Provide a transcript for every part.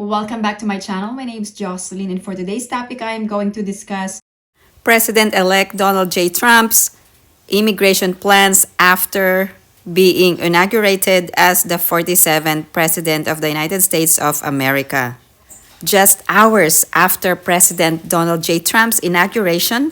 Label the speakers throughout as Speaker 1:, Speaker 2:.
Speaker 1: Welcome back to my channel. My name is Jocelyn, and for today's topic, I am going to discuss
Speaker 2: President-elect Donald J. Trump's immigration plans after being inaugurated as the 47th President of the United States of America. Just hours after President Donald J. Trump's inauguration,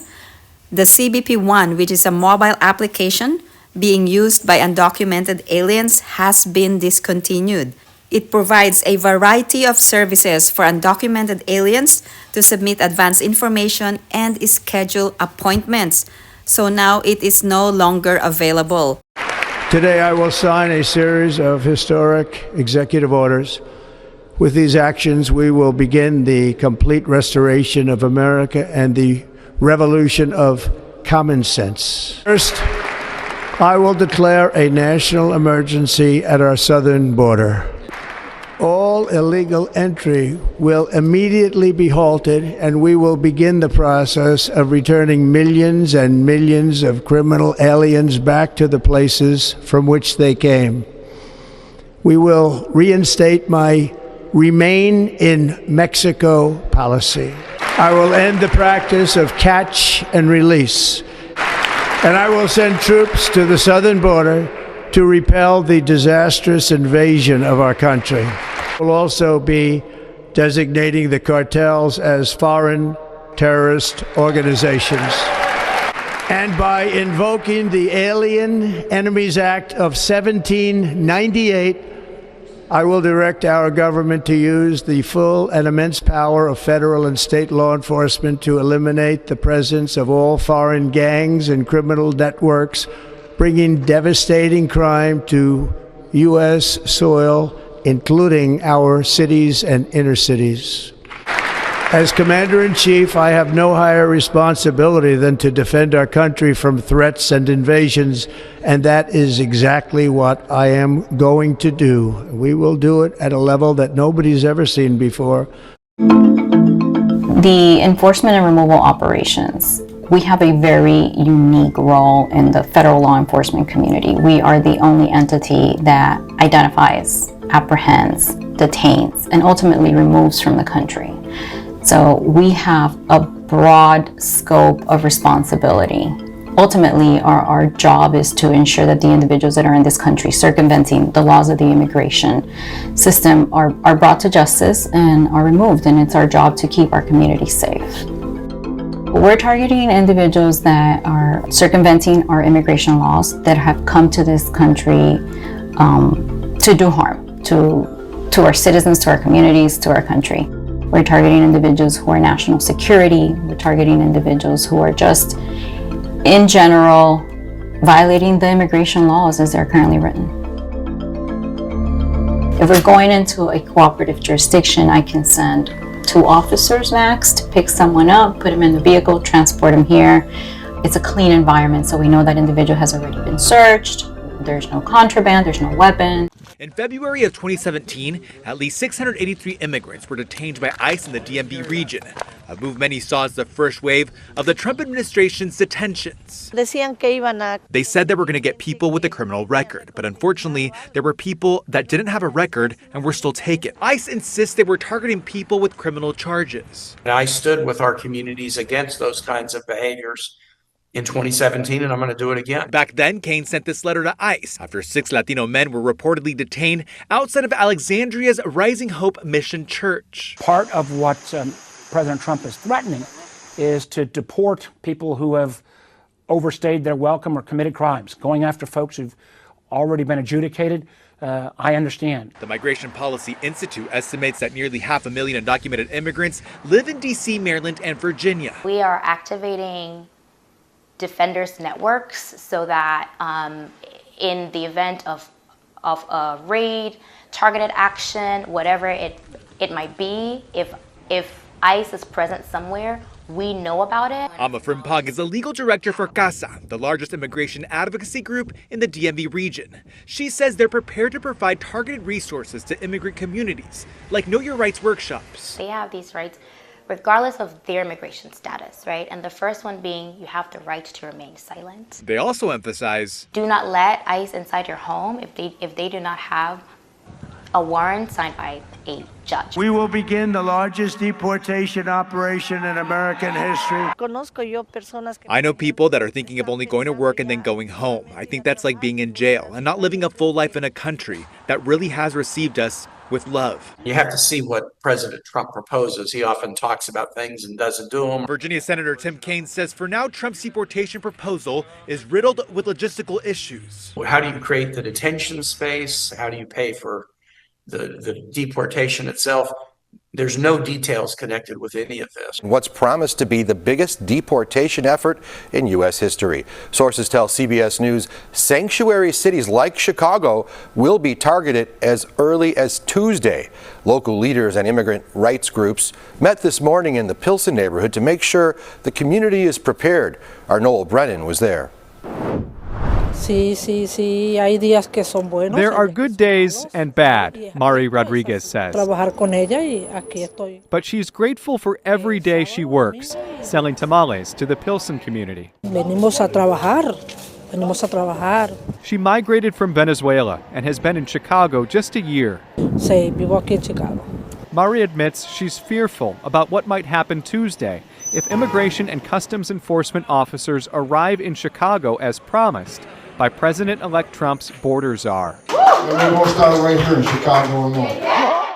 Speaker 2: the CBP One, which is a mobile application being used by undocumented aliens, has been discontinued. It provides a variety of services for undocumented aliens to submit advance information and schedule appointments. So now it is no longer available.
Speaker 3: Today I will sign a series of historic executive orders. With these actions, we will begin the complete restoration of America and the revolution of common sense. First, I will declare a national emergency at our southern border. All illegal entry will immediately be halted, and we will begin the process of returning millions and millions of criminal aliens back to the places from which they came. We will reinstate my Remain in Mexico policy. I will end the practice of catch and release, and I will send troops to the southern border to repel the disastrous invasion of our country. We'll also be designating the cartels as foreign terrorist organizations. And by invoking the Alien Enemies Act of 1798, I will direct our government to use the full and immense power of federal and state law enforcement to eliminate the presence of all foreign gangs and criminal networks, bringing devastating crime to U.S. soil, including our cities and inner cities. As Commander-in-Chief, I have no higher responsibility than to defend our country from threats and invasions, and that is exactly what I am going to do. We will do it at a level that nobody's ever seen before.
Speaker 4: The enforcement and removal operations. We have a very unique role in the federal law enforcement community. We are the only entity that identifies, apprehends, detains, and ultimately removes from the country. So we have a broad scope of responsibility. Ultimately, our job is to ensure that the individuals that are in this country circumventing the laws of the immigration system are brought to justice and are removed, and it's our job to keep our community safe. We're targeting individuals that are circumventing our immigration laws, that have come to this country to do harm to our citizens, to our communities, to our country. We're targeting individuals who are national security. We're targeting individuals who are just, in general, violating the immigration laws as they're currently written. If we're going into a cooperative jurisdiction, I can send 2 officers max to pick someone up, put them in the vehicle, transport them here. It's a clean environment, so we know that individual has already been searched. There's no contraband, there's no weapon.
Speaker 5: In February of 2017, at least 683 immigrants were detained by ICE in the DMV region, a move many saw as the first wave of the Trump administration's detentions. They said they were going to get people with a criminal record, but unfortunately, there were people that didn't have a record and were still taken. ICE insists they were targeting people with criminal charges.
Speaker 6: I stood with our communities against those kinds of behaviors in 2017, and I'm going to do it again.
Speaker 5: Back then, Kane sent this letter to ICE after 6 Latino men were reportedly detained outside of Alexandria's Rising Hope Mission Church.
Speaker 7: Part of what President Trump is threatening is to deport people who have overstayed their welcome or committed crimes, going after folks who've already been adjudicated. I understand.
Speaker 5: The Migration Policy Institute estimates that nearly 500,000 undocumented immigrants live in D.C., Maryland, and Virginia.
Speaker 8: We are activating defenders networks so that in the event of a raid, targeted action, whatever it might be, if ICE is present somewhere, we know about it.
Speaker 5: Ama Frimpong is the legal director for CASA, the largest immigration advocacy group in the DMV region. She says they're prepared to provide targeted resources to immigrant communities, like Know Your Rights workshops.
Speaker 8: They have these rights regardless of their immigration status, right? And the first one being you have the right to remain silent.
Speaker 5: They also emphasize,
Speaker 8: do not let ICE inside your home if they do not have a warrant signed by a judge.
Speaker 3: We will begin the largest deportation operation in American history.
Speaker 5: I know people that are thinking of only going to work and then going home. I think that's like being in jail and not living a full life in a country that really has received us with love.
Speaker 6: You have to see what President Trump proposes. He often talks about things and doesn't do them.
Speaker 5: Virginia Senator Tim Kaine says for now, Trump's deportation proposal is riddled with logistical issues.
Speaker 6: How do you create the detention space? How do you pay for the deportation itself? There's no details connected with any of this.
Speaker 9: What's promised to be the biggest deportation effort in U.S. history. Sources tell CBS News sanctuary cities like Chicago will be targeted as early as Tuesday. Local leaders and immigrant rights groups met this morning in the Pilsen neighborhood to make sure the community is prepared. Our Noel Brennan was there.
Speaker 10: There are good days and bad, Mari Rodriguez says. But she's grateful for every day she works, selling tamales to the Pilsen community. She migrated from Venezuela and has been in Chicago just a year. Mari admits she's fearful about what might happen Tuesday if immigration and customs enforcement officers arrive in Chicago as promised by President-elect Trump's border czar.
Speaker 11: And we'll start right here in Chicago, Illinois.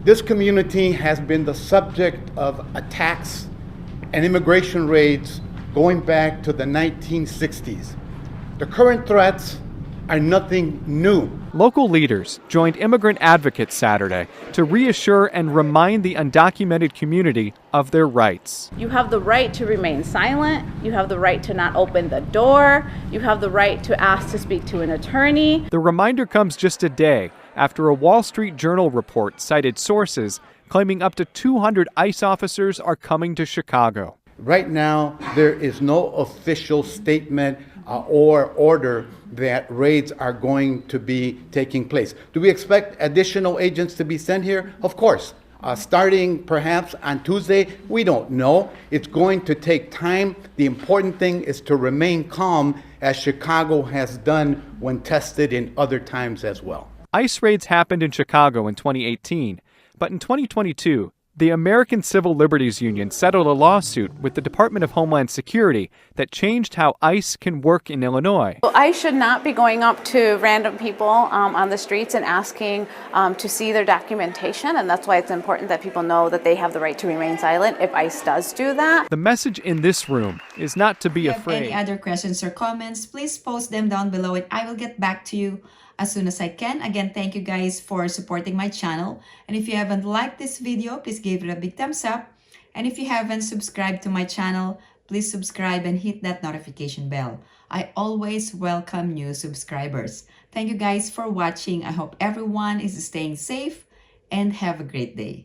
Speaker 12: This community has been the subject of attacks and immigration raids going back to the 1960s. The current threats are nothing new.
Speaker 10: Local leaders joined immigrant advocates Saturday to reassure and remind the undocumented community of their rights.
Speaker 13: You have the right to remain silent. You have the right to not open the door. You have the right to ask to speak to an attorney.
Speaker 10: The reminder comes just a day after a Wall Street Journal report cited sources claiming up to 200 ICE officers are coming to Chicago.
Speaker 12: Right now, there is no official statement or order that raids are going to be taking place. Do we expect additional agents to be sent here? Of course. Starting perhaps on Tuesday, we don't know. It's going to take time. The important thing is to remain calm, as Chicago has done when tested in other times as well.
Speaker 10: ICE raids happened in Chicago in 2018, but in 2022, the American Civil Liberties Union settled a lawsuit with the Department of Homeland Security that changed how ICE can work in Illinois.
Speaker 13: ICE should not be going up to random people on the streets and asking to see their documentation, and that's why it's important that people know that they have the right to remain silent if ICE does do that.
Speaker 10: The message in this room is not to be
Speaker 1: If you
Speaker 10: afraid.
Speaker 1: have any other questions or comments, please post them down below and I will get back to you as soon as I can. Again, thank you guys for supporting my channel. And if you haven't liked this video, please give it a big thumbs up. And if you haven't subscribed to my channel, please subscribe and hit that notification bell. I always welcome new subscribers. Thank you guys for watching. I hope everyone is staying safe and have a great day.